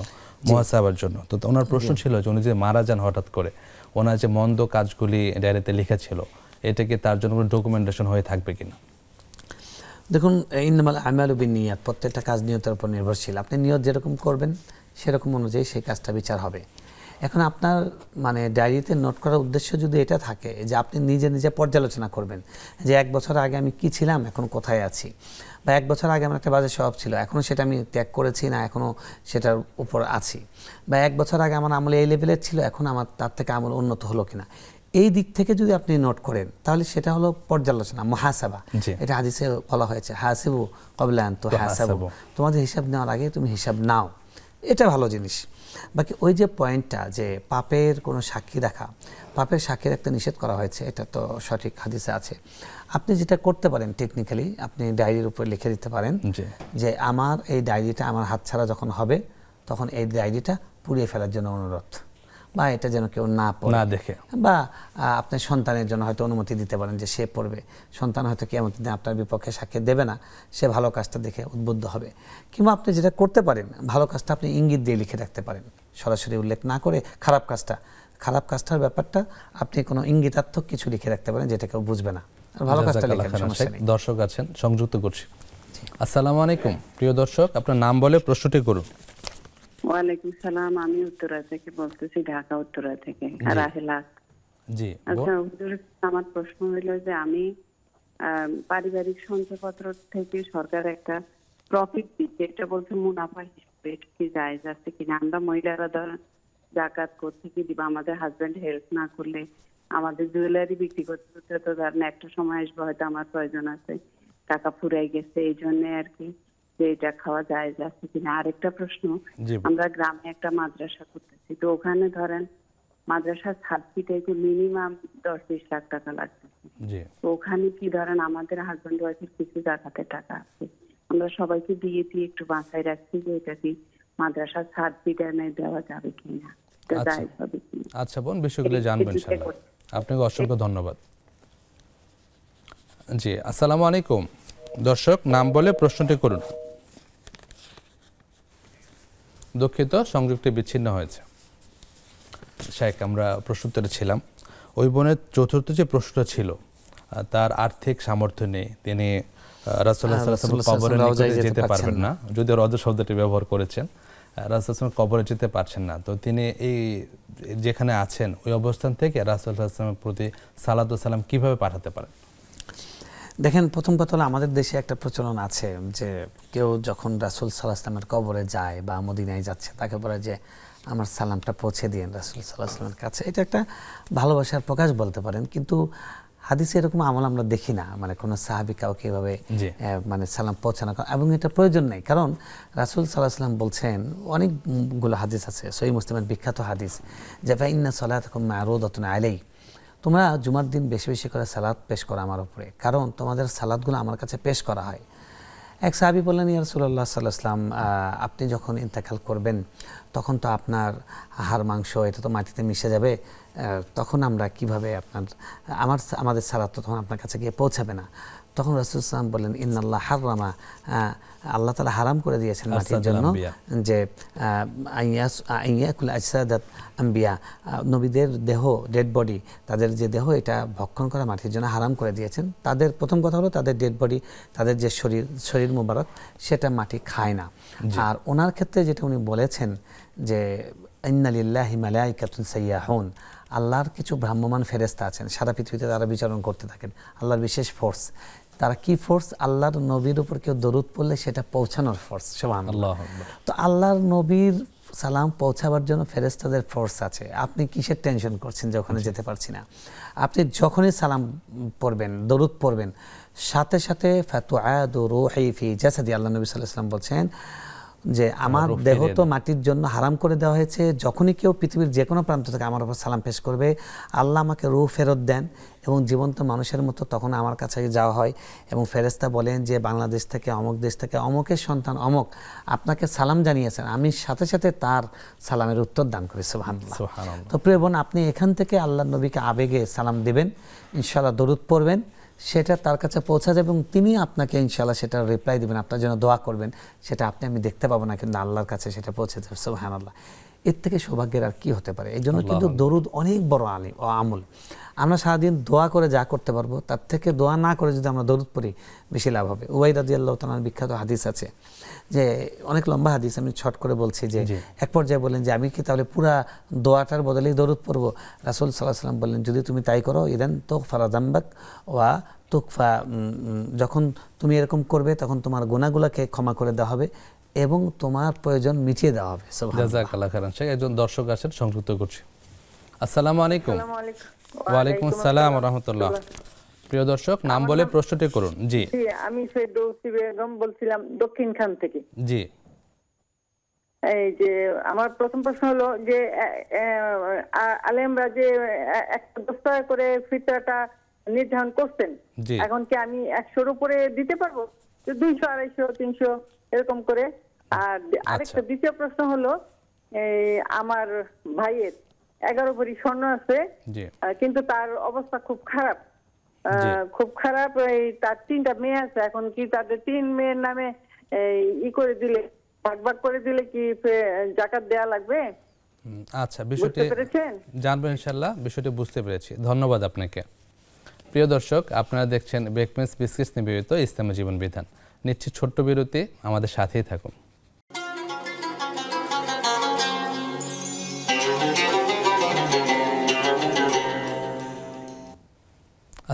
মুহাসাবার জন্য। তো ওনার প্রশ্ন ছিল যে উনি যে মারা যান হঠাৎ করে, ওনার যে মন্দ কাজগুলি ডায়েরিতে লেখা ছিল, এটা কি তার জন্য কোনো ডকুমেন্টেশন হয়ে থাকবে কিনা? দেখুন, ইন্নামাল আমালু বিন্নিয়াত, প্রত্যেকটা কাজ নিয়তের উপর নির্ভরশীল। আপনি নিয়ত যেরকম করবেন সেরকম অনুযায়ী সেই কাজটা বিচার হবে। এখন আপনার মানে ডায়েরিতে নোট করার উদ্দেশ্য যদি এটা থাকে যে আপনি নিজে নিজে পর্যালোচনা করবেন যে 1 বছর আগে আমি কি ছিলাম, এখন কোথায় আছি, বা 1 বছর আগে আমার একটা বাজে স্বভাব ছিল, এখনও সেটা আমি ত্যাগ করেছি না, এখনও সেটার উপর আছি, বা 1 বছর আগে আমার আমল এই লেভেলের ছিল, এখন আমার তার থেকে আমল উন্নত হলো কিনা, এই দিক থেকে যদি আপনি নোট করেন তাহলে সেটা হলো পর্যালোচনা, মুহাসাবা। এটা হাদিসে বলা হয়েছে, হাসিবু ক্বাবলা আন তুহাসাবু, তোমাদের হিসাব নেওয়ার আগে তুমি হিসাব নাও, এটা ভালো জিনিস। বাকি ওই যে পয়েন্টটা যে পাপের কোনো সাক্ষী রাখা, পাপের সাক্ষী রাখতে নিষেধ করা হয়েছে, এটা তো সঠিক হাদিসে আছে। আপনি যেটা করতে পারেন টেকনিক্যালি, আপনি ডায়েরির উপর লিখে দিতে পারেন যে আমার এই ডায়েরিটা আমার হাতছাড়া যখন হবে তখন এই ডায়েরিটা পুড়িয়ে ফেলার জন্য অনুরোধ, বা এটা যেন কেউ না পড়ে, না দেখে, বা আপনার সন্তানের জন্য হয়তো অনুমতি দিতে পারেন যে সে পড়বে। সন্তান হয়তো কিয়ামতের দিনে আপনার বিপক্ষে সাক্ষী দেবে না, সে ভালো কাজটা দেখে উদ্বুদ্ধ হবে। কিংবা আপনি যেটা করতে পারেন, ভালো কাজটা আপনি ইঙ্গিত দিয়ে লিখে রাখতে পারেন, সরাসরি উল্লেখ না করে। খারাপ কাজটার ব্যাপারটা আপনি কোনো ইঙ্গিতাত্মক কিছু লিখে রাখতে পারেন যেটা কেউ বুঝবে না, আর ভালো কাজটা লিখেন, সমস্যা নেই। দর্শক আছেন, সংযুক্ত করছি। আসসালামু আলাইকুম প্রিয় দর্শক, আপনার নাম বলে প্রশ্নটি করুন। ওয়ালাইকুম সালাম, আমি উত্তরা থেকে বলতেছি, ঢাকা উত্তরা থেকে রাহেলা। জি, আচ্ছা হুজুর, আমার প্রশ্ন হলো যে আমি পারিবারিক সঞ্চয়পত্র থেকে সরকার একটা প্রফিট দিচ্ছে, এটা বলছে মুনাফা হিসেবে, এটা কি জায়েজ আছে কিনা? আমরা মহিলারা ধরেন জাকাত করতে কি দিব, আমাদের হাজবেন্ড হেল্প না করলে আমাদের জুয়েলারি বিক্রি করতে করতে তো ধরেন একটা সময় আসবে হয়তো আমার প্রয়োজন আছে, টাকা ফুরাই গেছে, এই জন্য আর কি, যে এটা খাওয়া যায় যাচ্ছে কিনা। আরেকটা প্রশ্ন, আমরা গ্রামে একটা মাদ্রাসা করতেছি, তো ওখানে ধরেন মাদ্রাসার ছাদ পিটাইতে মিনিমাম 10-20 লাখ টাকা লাগতেছে, তো ওখানে কি ধরেন আমাদের হাজবেন্ড ওয়াইফের কিছু জাকাতের টাকা আছে, আমরা সবাইকে দিয়ে দিয়ে একটু বাঁচাই রাখছি যে এটা কি মাদ্রাসার ছাদ পিটানে দেওয়া যাবে কিনা, জায়েজ হবে কিনা? আচ্ছা বোন, বিষয়গুলো জানবেন ইনশাআল্লাহ। আপনাকে অসংখ্য ধন্যবাদ। জি, আসসালামু আলাইকুম। দর্শক নাম বলে প্রশ্নটি করুন। দুঃখিত, সংযোগটি বিচ্ছিন্ন হয়েছে। শেখ, আমরা প্রশ্নোত্তরে ছিলাম। ওই বোনের চতুর্থ যে প্রশ্নটা ছিল, তার আর্থিক সামর্থ্য নেই, তিনি রাসূলুল্লাহ সাল্লাল্লাহু আলাইহি ওয়াসাল্লাম কবরে নিকটে যেতে পারবেন না, যদিও রজ শব্দটি ব্যবহার করেছেন, রাসূলুল্লাহ কবরে যেতে পারছেন না, তো তিনি এই যেখানে আছেন ওই অবস্থান থেকে রাসূলুল্লাহ সাল্লাল্লাহু আলাইহি ওয়াসাল্লামের প্রতি সালাত ও সালাম কিভাবে পাঠাতে পারেন? দেখেন, প্রথম কথা হলো আমাদের দেশে একটা প্রচলন আছে যে কেউ যখন রাসূল সাল্লাল্লাহু আলাইহি ওয়াসাল্লামের কবরে যায় বা মদিনায় যাচ্ছে, তাকে বলে যে আমার সালামটা পৌঁছে দিন রাসূল সাল্লাল্লাহু আলাইহি ওয়াসাল্লামের কাছে। এটা একটা ভালোবাসার প্রকাশ বলতে পারেন, কিন্তু হাদিসে এরকম আমল আমরা দেখি না, মানে কোনো সাহাবী কাউকে এভাবে মানে সালাম পৌঁছানো, এবং এটা প্রয়োজন নেই। কারণ রাসূল সাল্লাল্লাহু আলাইহি ওয়াসাল্লাম বলছেন, অনেকগুলো হাদিস আছে, সহিহ মুসলিমের বিখ্যাত হাদিস, যে ফাইন্না সালাতাকুম মা'রুদাতুন আলাই, তোমরা জুমার দিন বেশি বেশি করে সালাত পেশ করো আমার উপরে, কারণ তোমাদের সালাতগুলো আমার কাছে পেশ করা হয়। এক সাহাবী বললেন, ইয়া রাসূলুল্লাহ সাল্লাল্লাহু আলাইহি ওয়াসাল্লাম, আপনি যখন ইন্তেকাল করবেন তখন তো আপনার হাড় মাংস এটা তো মাটিতে মিশে যাবে, তখন আমরা কিভাবে আমাদের সালাত তো তখন আপনার কাছে গিয়ে পৌঁছাবে না। তখন রাসূল সাল্লাল্লাহু আলাইহি ওয়াসাল্লাম বললেন, ইন্নাল্লাহ হাররামা, আল্লাহ তাআলা হারাম করে দিয়েছেন মাটির জন্য যে আইয়াকুল আজসাদাত আম্বিয়া, নবীদের দেহ, ডেড বডি, তাদের যে দেহ এটা ভক্ষণ করা মাটির জন্য হারাম করে দিয়েছেন। তাদের প্রথম কথা হলো তাদের ডেড বডি, তাদের যে শরীর মোবারক সেটা মাটি খায় না। আর ওনার ক্ষেত্রে যেটা উনি বলেছেন যে ইন্না লিল্লাহি মালাইকাতুন সাইয়াহুন, আল্লাহর কিছু ভ্রাম্যমান ফেরেশতা আছেন, সারা পৃথিবীতে তারা বিচরণ করতে থাকেন, আল্লাহর বিশেষ ফোর্স। তারা কি ফোর্স? আল্লাহর নবীর উপর কেউ দরুদ পড়লে সেটা পৌঁছানোর ফোর্স। সুবহানাল্লাহ। তো আল্লাহর নবীর সালাম পৌঁছাবার জন্য ফেরেশতাদের ফোর্স আছে। আপনি কিসের টেনশন করছেন যে ওখানে যেতে পারছি না? আপনি যখনই সালাম পড়বেন, দরুদ পড়বেন, সাথে সাথে ফাতুআদু রূহি ফি জাসাদি, আল্লাহ নবী সাল্লাল্লাহু আলাইহি ওয়াসাল্লাম বলছেন যে আমার দেহ তো মাটির জন্য হারাম করে দেওয়া হয়েছে, যখনই কেউ পৃথিবীর যে কোনো প্রান্ত থেকে আমার উপর সালাম পেশ করবে, আল্লাহ আমাকে রূহ ফেরত দেন এবং জীবন্ত মানুষের মতো তখন আমার কাছে যাওয়া হয়। এবং ফেরেশতা বলেন যে বাংলাদেশ থেকে, অমুক দেশ থেকে, অমুকের সন্তান অমুক আপনাকে সালাম জানিয়েছেন, আমি সাথে সাথে তার সালামের উত্তর দান করি। সুবহানাল্লাহ। তো প্রিয় বোন, আপনি এখান থেকে আল্লাহ নবীকে আবেগে সালাম দেবেন, ইনশাআল্লাহ দরুদ পড়বেন, সেটা তার কাছে পৌঁছা যাবে এবং তিনি আপনাকে ইনশাআল্লাহ সেটা রিপ্লাই দিবেন, আপনার জন্য দোয়া করবেন। সেটা আমি দেখতে পাবো না, কিন্তু আল্লাহর কাছে সেটা পৌঁছে যাবে। সুবহানাল্লাহ। এর থেকে সৌভাগ্যের আর কি হতে পারে? এই জন্য কিন্তু দরুদ অনেক বড় আমল। আমরা সারাদিন দোয়া করে যা করতে পারবো, তার থেকে দোয়া না করে যদি আমরা দরুদ পড়ি বেশি লাভ হবে। উবাই রাদিয়াল্লাহু তাআলার বিখ্যাত হাদিস আছে, যে অনেক লম্বা হাদিস, আমি শর্ট করে বলছি, যে এক পর্যায়ে বললেন যে আমি কি তাহলে পুরা দোয়াটার বদলেই দরুদ পড়বো? রাসূল সাল্লাল্লাহু আলাইহি ওয়াসাল্লাম বললেন, যদি তুমি তাই করো, ইদান তুগফারা যামবাক ওয়া তুকফা, যখন তুমি এরকম করবে তখন তোমার গুনাহগুলোকে ক্ষমা করে দেওয়া হবে এবং তোমার প্রয়োজন মিটিয়ে দেওয়া হবে। জাযাকাল্লাহ খাইরান। শেখ, একজন দর্শক আছেন, সংযুক্ত করছি। আসসালামু আলাইকুম। ওয়া আলাইকুম আসসালাম ওয়া রাহমাতুল্লাহ। প্রিয় দর্শক, নাম বলে প্রশ্নটি করুন। জি, আমি ফেরদৌসী বেগম বলছিলাম দক্ষিণখান থেকে। জি, এই যে আমার প্রথম প্রশ্ন হলো যে আলেমরা যে 10 টাকা করে ফিতরাটা নির্ধারণ করছেন, এখন কি আমি 100-র উপরে দিতে পারবো? 200, 250, 300 এরকম করে। আর আরেকটা দ্বিতীয় প্রশ্ন হলো, আমার ভাইয়ের 11 ভরি স্বর্ণ আছে, কিন্তু তার অবস্থা খুব খারাপ, তার 3টা মেয়ে আছে। এখন কি তাদের 3 মেয়ের নামে করে দিলে, ভাগ করে দিলে কি যাকাত দেয়া লাগবে? আচ্ছা, বিষয়টি জানবেন ইনশাআল্লাহ। বিষয়টি বুঝতে পেরেছি, ধন্যবাদ আপনাকে। প্রিয় দর্শক, আপনারা দেখছেন বেকমেন্স বিস্কিটস নিবেদিত ইসলামী জীবন বিধান। নিচ্ছি ছোট্ট বিরতি, আমাদের সাথেই থাকুন।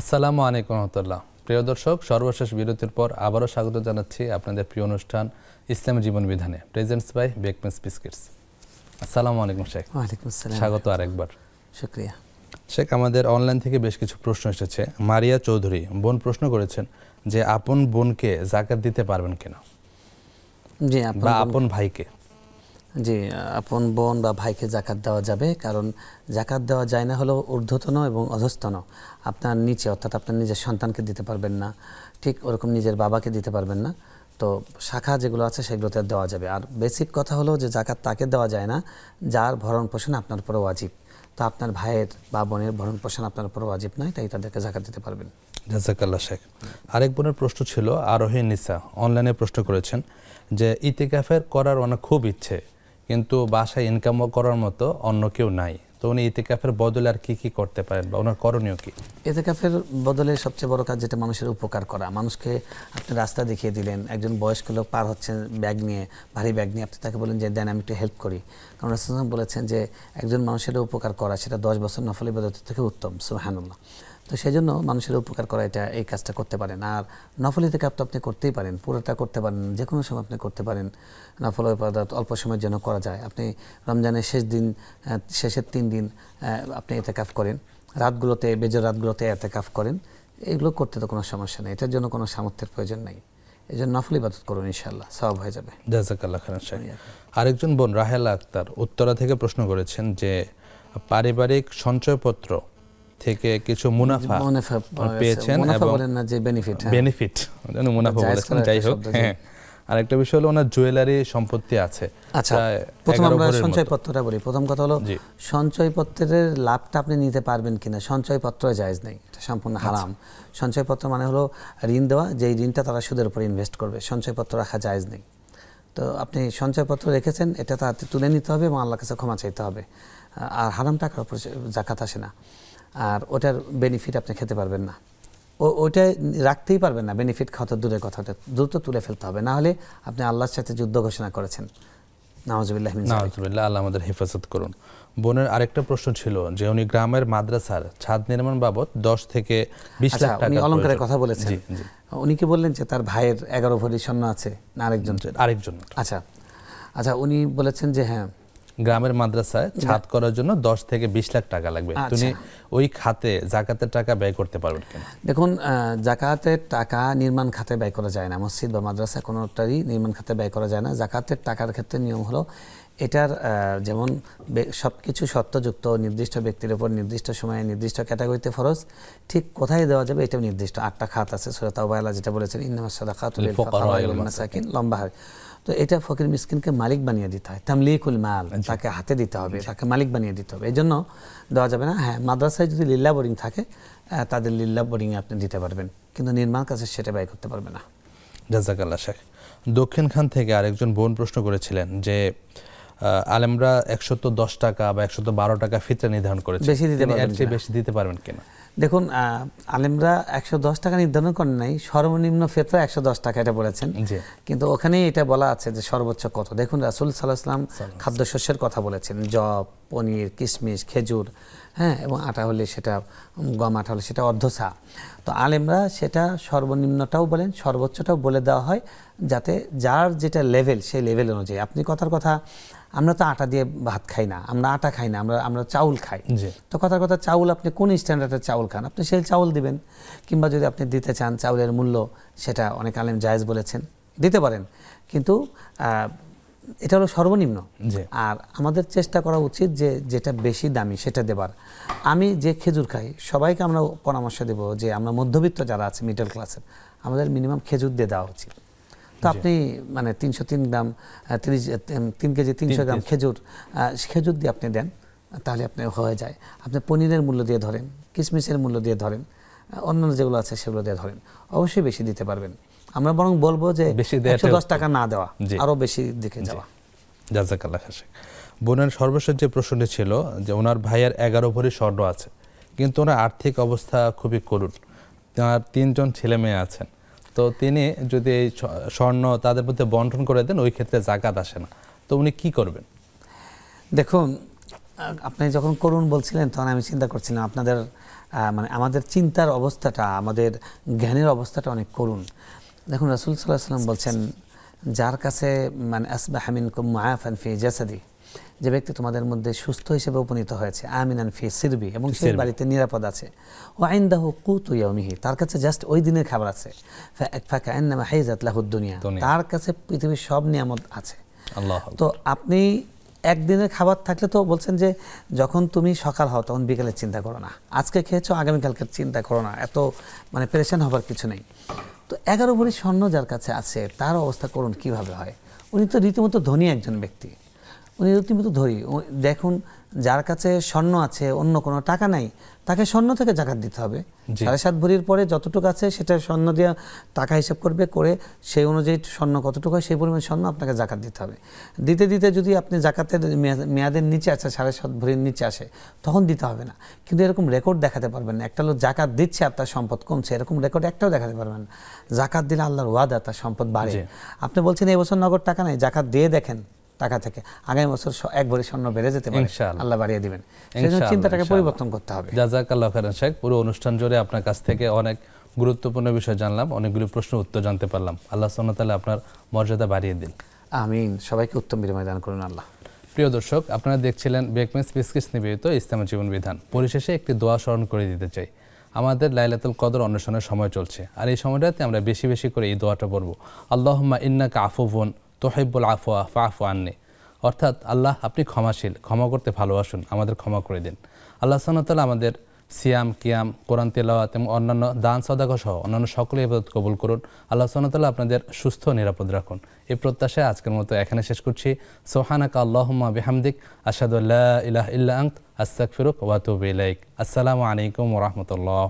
আসসালামু আলাইকুম রহমতুল্লাহ। প্রিয় দর্শক, সর্বশেষ বিরতির পর আবারও স্বাগত জানাচ্ছি আপনাদের প্রিয় অনুষ্ঠান ইসলামী জীবন বিধানে, প্রেজেন্টস বাই বেকমেন্স বিস্কিটস। আসসালামু আলাইকুম শেখ। ওয়ালাইকুম আসসালাম। স্বাগত আরেকবার। শুকরিয়া শেখ, আমাদের অনলাইন থেকে বেশ কিছু প্রশ্ন এসেছে। মারিয়া চৌধুরী বোন প্রশ্ন করেছেন যে আপন বোনকে যাকাত দিতে পারবেন কিনা, জি, বা আপন ভাইকে। জি, আপন বোন বা ভাইকে যাকাত দেওয়া যাবে, কারণ যাকাত দেওয়া যায় না হলো ঊর্ধ্বতন এবং অধস্তন। আপনার নিচে, অর্থাৎ আপনার নিজের সন্তানকে দিতে পারবেন না, ঠিক ওরকম নিজের বাবাকে দিতে পারবেন না। তো শাখা যেগুলো আছে সেগুলোতে দেওয়া যাবে। আর বেসিক কথা হলো যে যাকাত তাকে দেওয়া যায় না যার ভরণ পোষণ আপনার উপরে ওয়াজিব। তো আপনার ভাইয়ের বা বোনের ভরণ পোষণ আপনার উপরে ওয়াজিব নয়, তাই তাদেরকে যাকাত দিতে পারবেন। জাযাকাল্লাহ শেখ। আরেক বোনের প্রশ্ন ছিল, আরোহী নিসা অনলাইনে প্রশ্ন করেছেন যে ইতিকাফের করার অনেক খুব ইচ্ছে, কিন্তু বাসায় ইনকাম করার মতো অন্য কেউ নাই, তো উনি ইতিকাফের বদলে আর কি কি করতে পারেন বা ওনার করণীয় কি? ইতিকাফের বদলে সবচেয়ে বড় কাজ যেটা মানুষের উপকার করা। মানুষকে আপনি রাস্তা দেখিয়ে দিলেন, একজন বয়স্ক লোক পার হচ্ছেন ব্যাগ নিয়ে, ভারী ব্যাগ নিয়ে, আপনি তাকে বলেন যে দেন আমি একটু হেল্প করি। কারণ রাসূলুল্লাহ বলেছেন যে একজন মানুষের উপকার করা সেটা 10 বছর নফল ইবাদতের থেকে উত্তম। সুবহানাল্লাহ। তো সেই জন্য মানুষের উপকার করা, এটা এই কাজটা করতে পারেন। আর নফল ইতিকাফ তো আপনি করতেই পারেন, পুরোটা করতে পারেন, যে কোনো সময় আপনি করতে পারেন। নফল ইবাদত অল্প সময়ের জন্য করা যায়। আপনি রমজানের শেষের 3 দিন আপনি ইতিকাফ করেন, রাতগুলোতে, বেজর রাতগুলোতে ইতিকাফ করেন, এগুলো করতে তো কোনো সমস্যা নেই, এটার জন্য কোনো সামর্থ্যের প্রয়োজন নেই। এই জন্য নফল ইবাদত করুন, ইনশাআল্লাহ সওয়াব হয়ে যাবে। জাযাকাল্লাহ খাইরান শেখ। আরেকজন বোন রাহেলা আক্তার উত্তরা থেকে প্রশ্ন করেছেন যে পারিবারিক সঞ্চয়পত্র থেকে কিছু মুনাফা পেয়েছেন এবং বলেন না যে বেনিফিট মুনাফা বলেছেন, যাই হোক। হ্যাঁ, আরেকটা বিষয় হলো ওনার জুয়েলারি সম্পত্তি আছে। আচ্ছা, প্রথম আমরা সঞ্চয়পত্রটা বলি। প্রথম কথা হলো সঞ্চয়পত্রের লাভটা আপনি নিতে পারবেন কিনা। সঞ্চয়পত্র জায়েজ নেই, এটা সম্পূর্ণ হারাম। সঞ্চয়পত্র মানে হলো ঋণ দেওয়া, যেই ঋণটা তারা সুদের উপর ইনভেস্ট করবে, সঞ্চয়পত্র রাখা জায়েজ নেই। তো আপনি সঞ্চয়পত্র রেখেছেন, এটা তাতে তুলে নিতে হবে এবং আল্লাহর কাছে ক্ষমা চাইতে হবে। আর হারাম টাকার উপর যাকাত আসে না, আর ওটার বেনিফিট আপনি খেতে পারবেন না, ওইটা রাখতেই পারবেন না। বেনিফিট খাওয়া তো দূরের কথা, দ্রুত তুলে ফেলতে হবে, না হলে আপনি আল্লাহর সাথে যুদ্ধ ঘোষণা করেছেন। নাউজুবিল্লাহ মিন যালিক। নাউজুবিল্লাহ, আল্লাহ আমাদের হেফাজত করুন। বোনের আরেকটা প্রশ্ন ছিল যে উনি গ্রামের মাদ্রাসার ছাদ নির্মাণ বাবদ 10 থেকে 20 লাখ টাকা। উনি অলংকারের কথা বলেছেন। উনি কি বললেন যে তার ভাইয়ের 11 ভরি স্বর্ণ আছে না আরেকজন? আরেকজন। আচ্ছা, উনি বলেছেন যে হ্যাঁ গ্রামের মাদ্রাসায় ছাদ করার জন্য 10 থেকে 20 লাখ টাকা লাগবে, তুমি ওই খাতে যাকাতের টাকা ব্যয় করতে পারবেন কিনা? দেখুন, যাকাতের টাকা নির্মাণ খাতে ব্যয় করা যায় না। মসজিদ বা মাদ্রাসা কোনোটারই নির্মাণ খাতে ব্যয় করা যায় না। যাকাতের টাকার ক্ষেত্রে নিয়ম হলো এটার যেমন সব কিছু শর্তযুক্ত, নির্দিষ্ট ব্যক্তির উপর নির্দিষ্ট সময়ে নির্দিষ্ট ক্যাটাগরিতে ফরজ, ঠিক কোথায় দেওয়া যাবে এটাও নির্দিষ্ট। 8টা খাত আছে, সূরা তাওবা আল্লাহ যেটা বলেছেন ইন্নামাস সাদাকাতু লিল ফুকারা ওয়াল মাসাকিন, লম্বা হয়। তো এটা ফকির মিসকিনকে মালিক বানিয়ে দিতে হয়, তামলিকুল মাল, তাকে হাতে দিতে হবে, তাকে মালিক বানিয়ে দিতে হবে, এই জন্য দেওয়া যাবে না। হ্যাঁ, মাদ্রাসায় যদি লিল্লা বোর্ডিং থাকে তাদের লিল্লা বোর্ডিংয়ে আপনি দিতে পারবেন, কিন্তু নির্মাণ কাজে সেটা ব্যয় করতে পারবে না। জাযাকাল্লাহ শেখ। দক্ষিণখান থেকে আরেকজন বোন প্রশ্ন করেছিলেন যে আলেমরা 110 টাকা বা 112 টাকা ফিতরা নির্ধারণ করেছে, বেশি দিতে পারবেন, এর চেয়ে বেশি দিতে পারবেন কিনা? দেখুন, আলেমরা 110 টাকা নির্ধারণ করেন নাই, সর্বনিম্ন ফিতরা 110 টাকা এটা বলেছেন, কিন্তু ওখানেই এটা বলা আছে যে সর্বোচ্চ কত। দেখুন, রাসূল সাল্লাল্লাহু আলাইহি ওয়াসাল্লাম খাদ্যশস্যের কথা বলেছেন, জব, পনির, কিশমিশ, খেজুর, হ্যাঁ, এবং আটা হলে সেটা, গম আটা হলে সেটা অর্ধসা। তো আলেমরা সেটা সর্বনিম্নটাও বলেন, সর্বোচ্চটাও বলে দেওয়া হয়, যাতে যার যেটা লেভেল সেই লেভেল অনুযায়ী। আপনি কথার কথা, আমরা তো আটা দিয়ে ভাত খাই না, আমরা আটা খাই না, আমরা চাউল খাই। তো কথার কথা, চাউল আপনি কোন স্ট্যান্ডার্ডের চাউল খান, আপনি সেই চাউল দিবেন। কিংবা যদি আপনি দিতে চান চাউলের মূল্য, সেটা অনেক আলেম জায়েজ বলেছেন, দিতে পারেন, কিন্তু এটা হলো সর্বনিম্ন। আর আমাদের চেষ্টা করা উচিত যে যেটা বেশি দামি সেটা দেবার। আমি যে খেজুর খাই, সবাইকে আমরা পরামর্শ দেব যে আমরা মধ্যবিত্ত যারা আছে, মিডল ক্লাসের, আমাদের মিনিমাম খেজুর দিয়ে দেওয়া উচিত। তো আপনি মানে 303 গ্রাম 3 কেজি 300 গ্রাম খেজুর দিয়ে আপনি দেন, তাহলে আপনি হয়ে যায়। আপনি পনিরের মূল্য দিয়ে ধরেন, কিশমিশের মূল্য দিয়ে ধরেন, অন্যান্য যেগুলো আছে সেগুলো দিয়ে ধরেন, অবশ্যই বেশি দিতে পারবেন। আমরা বরং বলবো যে 110 টাকা না দেওয়া, আরো বেশি দিকে যাওয়া। জাযাকাল্লাহ খায়ের। বোনের সর্বশেষ যে প্রশ্নটি ছিল যে ওনার ভাইয়ের 11 ভরি স্বর্ণ আছে, কিন্তু ওনার আর্থিক অবস্থা খুবই করুণ, তার 3 জন ছেলে মেয়ে আছেন, তো তিনি যদি এই স্বর্ণ তাদের মধ্যে বন্টন করে দেন, ওই ক্ষেত্রে যাকাত আসে না, তো উনি কি করবেন? দেখুন, আপনি যখন করুণ বলছিলেন তখন আমি চিন্তা করছিলাম আপনাদের মানে আমাদের চিন্তার অবস্থাটা, আমাদের জ্ঞানের অবস্থাটা অনেক করুণ। দেখুন, রাসূল সাল্লাল্লাহু আলাইহি ওয়াসাল্লাম বলছেন, যার কাছে মানে আসবাহা মিনকুম মুআফান ফি জাসাদি, যে ব্যক্তি তোমাদের মধ্যে সুস্থ হিসেবে উপনীত হয়েছে, আমিনান ফি সিরবি, এবং সেই বাড়িতে নিরাপদ আছে, ওয়া ইনদাহু কুতু ইয়াউমিহি, তার কাছে জাস্ট ওই দিনের খাবার আছে, ফাকান্নামা হাইজাত লাহুদ দুনিয়া, তার কাছে পৃথিবীর সব নিয়ামত আছে। তো আপনি একদিনের খাবার থাকলে তো বলছেন যে যখন তুমি সকাল হও তখন বিকেলে চিন্তা করো না, আজকে খেয়েছো আগামীকালকে চিন্তা করো না, এত মানে পেরেশান হবার কিছু নেই। তো 11 ভরি স্বর্ণ যার কাছে আছে তার অবস্থা করুন কিভাবে হয়? উনি তো রীতিমতো ধনী একজন ব্যক্তি, উনি রীতিমতো ধনী। দেখুন, যার কাছে স্বর্ণ আছে, অন্য কোনো টাকা নাই, তাকে স্বর্ণ থেকে যাকাত দিতে হবে। 7.5 ভরির পরে যতটুকু আছে সেটা স্বর্ণ দিয়ে টাকা হিসাব করবে, করে সেই অনুযায়ী স্বর্ণ কতটুকু হয় সেই পরিমাণ স্বর্ণ আপনাকে যাকাত দিতে হবে। দিতে দিতে যদি আপনি যাকাতের মেয়াদের নিচে আছে, 7.5 ভরির নিচে আসে, তখন দিতে হবে না। কিন্তু এরকম রেকর্ড দেখাতে পারবেন না, একটা লোক যাকাত দিচ্ছে আর তার সম্পদ কমছে, এরকম রেকর্ড একটাও দেখাতে পারবেন না। যাকাত দিলে আল্লাহর ওয়াদা, তার সম্পদ বাড়ে। আপনি বলছেন এই বছর নগদ টাকা নাই, যাকাত দিয়ে দেখেন টাকা থেকে, আগামী বছর 1 ভরি স্বর্ণ বেড়ে যেতে পারে, আল্লাহ বাড়িয়ে দিবেন। সেজন্য চিন্তাটাকে পরিবর্তন করতে হবে। জাযাকাল্লাহু খাইরান শেখ। পুরো অনুষ্ঠান জুড়ে আপনার কাছ থেকে অনেক গুরুত্বপূর্ণ বিষয় জানলাম, অনেকগুলো প্রশ্নের উত্তর জানতে পারলাম। আল্লাহ সুবহানাহু ওয়া তাআলা আপনার মর্যাদা বাড়িয়ে দিন। আমিন। সবাইকে উত্তম বিনিময় দান করুন আল্লাহ। প্রিয় দর্শক, আপনারা দেখছিলেন বেকমেস বিস্কিটস নিবেদিত ইসলামী জীবন বিধান। পরিশেষে একটি দোয়া স্মরণ করে দিতে চাই। আমাদের লাইলাতুল কদর অন্বেষণের সময় চলছে, আর এই সময়টাতে আমরা বেশি বেশি করে এই দোয়াটা পড়ব, আল্লাহুম্মা ইন্নাকা আফুউন তুহিব্বুল আফওয়া ফাআফু আন্নি, অর্থাৎ আল্লাহ আপনি ক্ষমাশীল, ক্ষমা করতে ভালোবাসুন, আমাদের ক্ষমা করে দিন। আল্লাহ সুবহানাহু ওয়া তাআলা আমাদের সিয়াম, কিয়াম, কোরআন তিলাওয়াত এবং অন্যান্য দান সদাকা সহ অন্যান্য সকল ইবাদত কবুল করুন। আল্লাহ সুবহানাহু ওয়া তাআলা আপনাদের সুস্থ নিরাপদ রাখুন। এই প্রত্যাশায় আজকের মতো এখানে শেষ করছি। সুবহানাকা আল্লাহুম্মা বিহামদিক আশহাদু আল্লা ইলাহা ইল্লা আনতা আস্তাগফিরুকা ওয়া আতুবু ইলাইক। আসসালামু আলাইকুম ওয়া রাহমাতুল্লাহ।